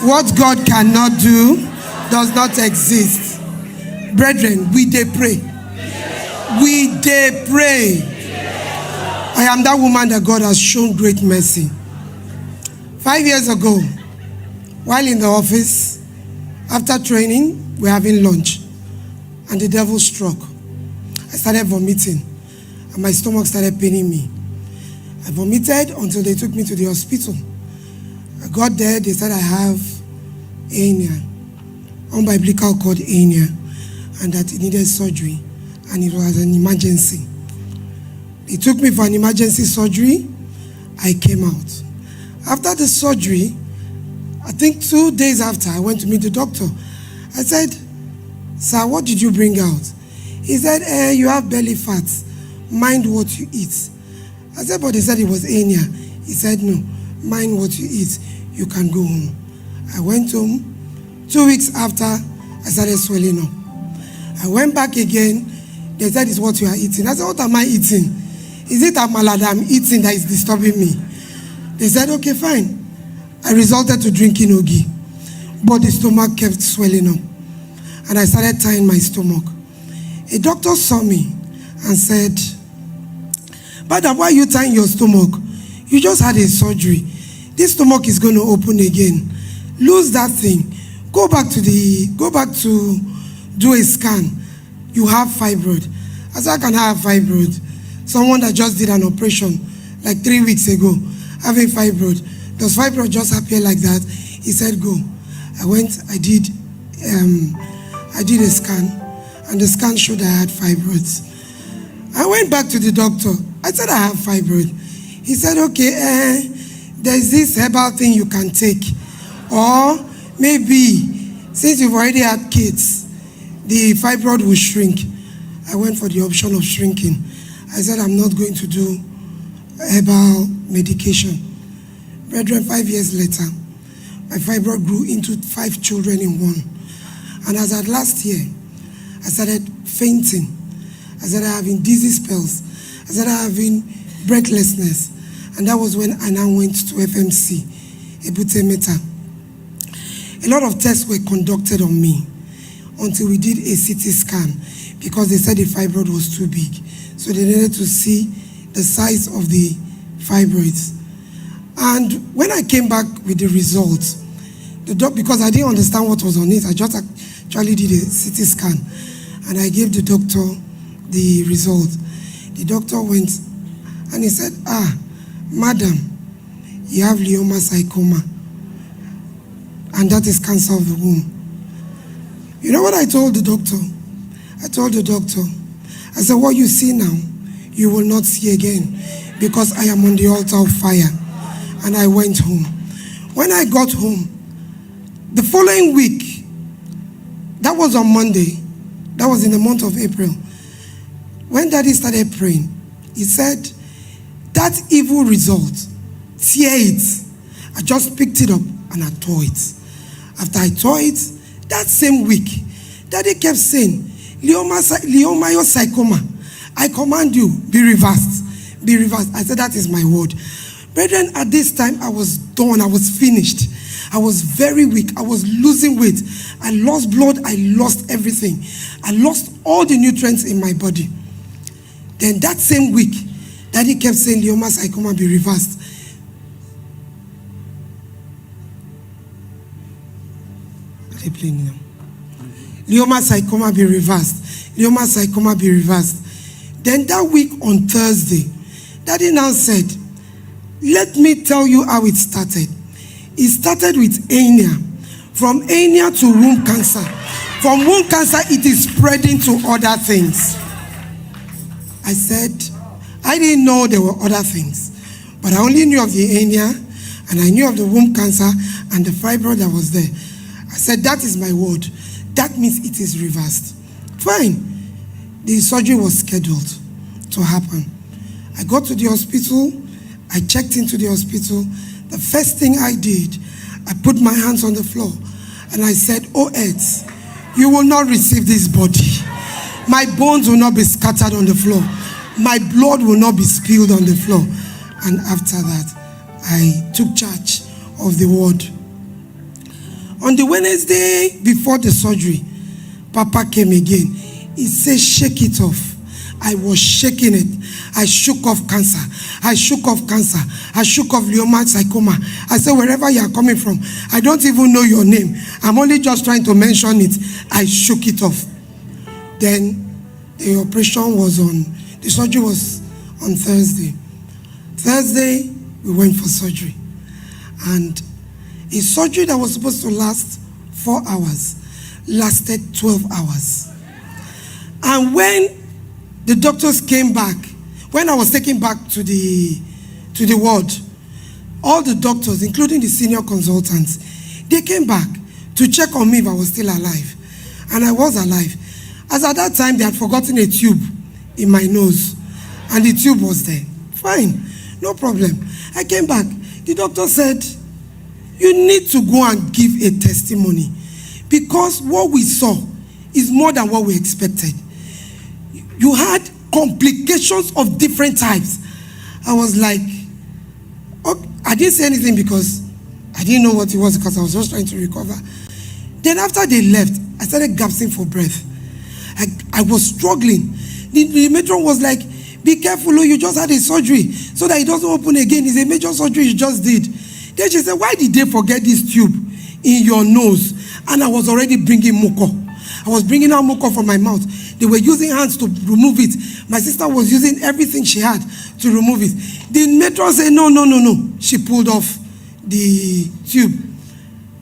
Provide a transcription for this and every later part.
What God cannot do does not exist. Brethren, we dey pray. We dey pray. I am that woman that God has shown great mercy. 5 years ago, while in the office, after training, we're having lunch, and the devil struck. I started vomiting, and my stomach started paining me. I vomited until they took me to the hospital. I got there, they said I have hernia, unbiblical cord hernia, and that it needed surgery, and it was an emergency. They took me for an emergency surgery. I came out. After the surgery, I think 2 days after, I went to meet the doctor. I said, "Sir, what did you bring out?" He said, "You have belly fat. Mind what you eat." I said, "But they said it was hernia." He said, "No, mind what you eat. You can go home." I went home. 2 weeks after, I started swelling up. I went back again. They said, "It's what you are eating." I said, "What am I eating? Is it amala that I'm eating that is disturbing me?" They said, "Okay, fine." I resorted to drinking ogi, but the stomach kept swelling up, and I started tying my stomach. A doctor saw me and said, "Madam, why are you tying your stomach? You just had a surgery. This stomach is going to open again. Lose that thing. Go back to do a scan. You have fibroid." I said, "I can have fibroid. Someone that just did an operation like 3 weeks ago, having fibroid. Does fibroid just appear like that?" He said, "Go." I went, I did a scan, and the scan showed I had fibroids. I went back to the doctor. I said, "I have fibroid." He said, "Okay, there's this herbal thing you can take. Or maybe, since you've already had kids, the fibroid will shrink." I went for the option of shrinking. I said, "I'm not going to do herbal medication." Brethren, 5 years later, my fibroid grew into 5 children in one. And as at last year, I started fainting. I started having dizzy spells. I started having breathlessness. And that was when I now went to FMC, Ebute Meta. A lot of tests were conducted on me until we did a CT scan, because they said the fibroid was too big. So they needed to see the size of the fibroids. And when I came back with the results, because I didn't understand what was on it, I just actually did a CT scan, and I gave the doctor the result. The doctor went and he said, "Madam, you have leiomyosarcoma, and that is cancer of the womb." You know what I told the doctor? I told the doctor, I said, "What you see now, you will not see again, because I am on the altar of fire." And I went home. When I got home, the following week, that was on Monday, that was in the month of April, when Daddy started praying, he said, "That evil result, tear it." I just picked it up and I tore it. After I tore it, that same week, Daddy kept saying, "Leiomyosarcoma, I command you, be reversed, be reversed." I said, "That is my word." Brethren, at this time, I was done. I was finished. I was very weak. I was losing weight. I lost blood. I lost everything. I lost all the nutrients in my body. Then that same week, Daddy kept saying, "Leiomyosarcoma, be reversed." Are they playing now? Leiomyosarcoma, be reversed. Leiomyosarcoma, be reversed. Then that week on Thursday, Daddy now said, "Let me tell you how it started." It started with hernia. From hernia to womb cancer. From womb cancer, it is spreading to other things. I said, I didn't know there were other things, but I only knew of the hernia, and I knew of the womb cancer and the fibroid that was there. I said, "That is my word. That means it is reversed." Fine. The surgery was scheduled to happen. I got to the hospital. I checked into the hospital. The first thing I did, I put my hands on the floor and I said, "Oh earth, you will not receive this body. My bones will not be scattered on the floor. My blood will not be spilled on the floor." And after that, I took charge of the ward. On the Wednesday before the surgery, Papa came again. He said, shake it off. I was shaking it. I shook off cancer. I shook off cancer. I shook off leiomyosarcoma. I said, wherever you are coming from, I don't even know your name. I'm only just trying to mention it. I shook it off. Then the operation was on, the surgery was on Thursday. Thursday, we went for surgery. And a surgery that was supposed to last 4 hours lasted 12 hours. And when the doctors came back, when I was taken back to the ward, all the doctors, including the senior consultants, they came back to check on me if I was still alive. And I was alive. As at that time, they had forgotten a tube in my nose. And the tube was there. Fine, no problem. I came back. The doctor said, you need to go and give a testimony, because what we saw is more than what we expected. You had complications of different types. I was like, okay. I didn't say anything because I didn't know what it was, because I was just trying to recover. Then after they left, I started gasping for breath. I was struggling. The matron was like, be careful, you just had a surgery so that it doesn't open again. It's a major surgery you just did. Then she said, why did they forget this tube in your nose? And I was already bringing muco. I was bringing out muco from my mouth. They were using hands to remove it. My sister was using everything she had to remove it. The matron said, no. She pulled off the tube.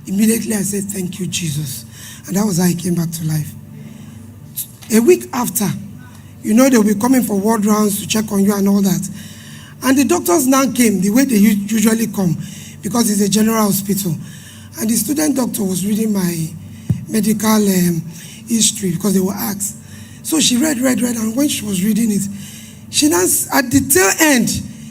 Immediately I said, thank you, Jesus. And that was how I came back to life. A week after, you know, they'll be coming for ward rounds to check on you and all that. And the doctors now came the way they usually come, because it's a general hospital. And the student doctor was reading my medical history, because they were asked. So she read, and when she was reading it, she now, at the tail end,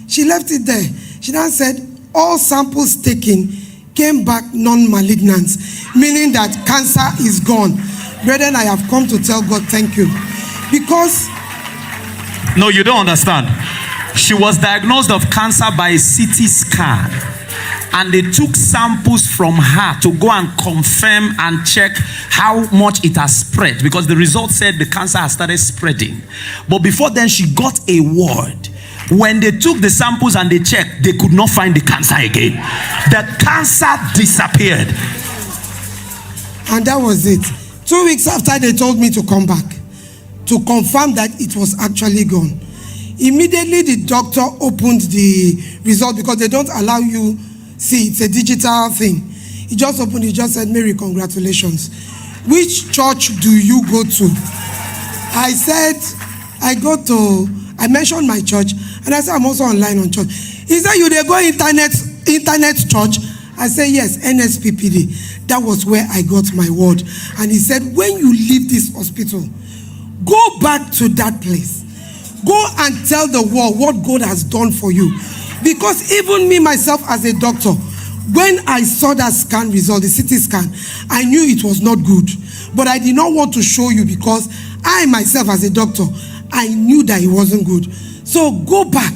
she left it there. She now said, all samples taken came back non-malignant, meaning that cancer is gone. Brethren, I have come to tell God thank you. Because... No, you don't understand. She was diagnosed of cancer by a CT scan. And they took samples from her to go and confirm and check how much it has spread, because the result said the cancer has started spreading. But before then, she got a word. When they took the samples and they checked, they could not find the cancer again. The cancer disappeared. And that was it. 2 weeks after, they told me to come back to confirm that it was actually gone. Immediately, the doctor opened the result, because they don't allow you see, it's a digital thing. He just opened, he just said, Mary, congratulations. Which church do you go to? I said, I mentioned my church, and I said, I'm also online on church. He said, you they go internet church? I said, yes, NSPPD. That was where I got my word. And he said, when you leave this hospital, go back to that place. Go and tell the world what God has done for you. Because even me, myself, as a doctor, when I saw that scan result, the CT scan, I knew it was not good. But I did not want to show you, because I, myself, as a doctor, I knew that it wasn't good. So go back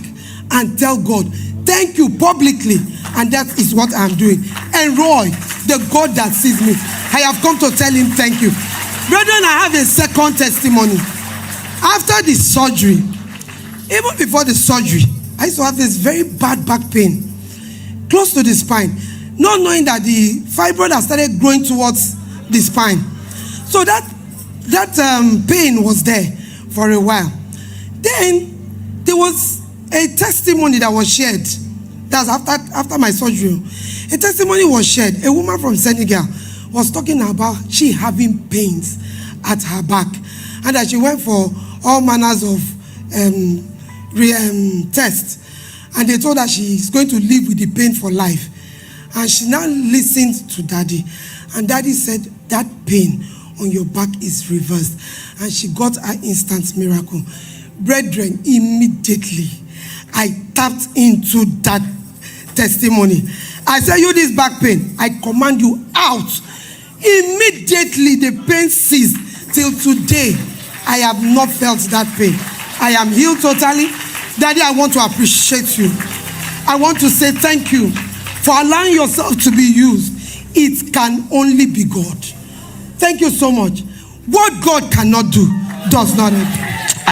and tell God, thank you publicly. And that is what I'm doing. EL-Roi, the God that sees me, I have come to tell him thank you. Brethren, I have a second testimony. After the surgery, even before the surgery, I used to have this very bad back pain, close to the spine, not knowing that the fibroid has started growing towards the spine. So that pain was there for a while. Then there was a testimony that was shared. That's after my surgery. A testimony was shared. A woman from Senegal was talking about she having pains at her back, and that she went for all manners of tests, and they told her she's going to live with the pain for life. And she now listened to Daddy, and Daddy said that pain on your back is reversed, and she got an instant miracle. Brethren, immediately I tapped into that testimony. I said, you this back pain, I command you out. Immediately the pain ceased. Till today, I have not felt that pain. I am healed totally. Daddy, I want to appreciate you. I want to say thank you for allowing yourself to be used It can only be God. Thank you so much. What God cannot do does not happen.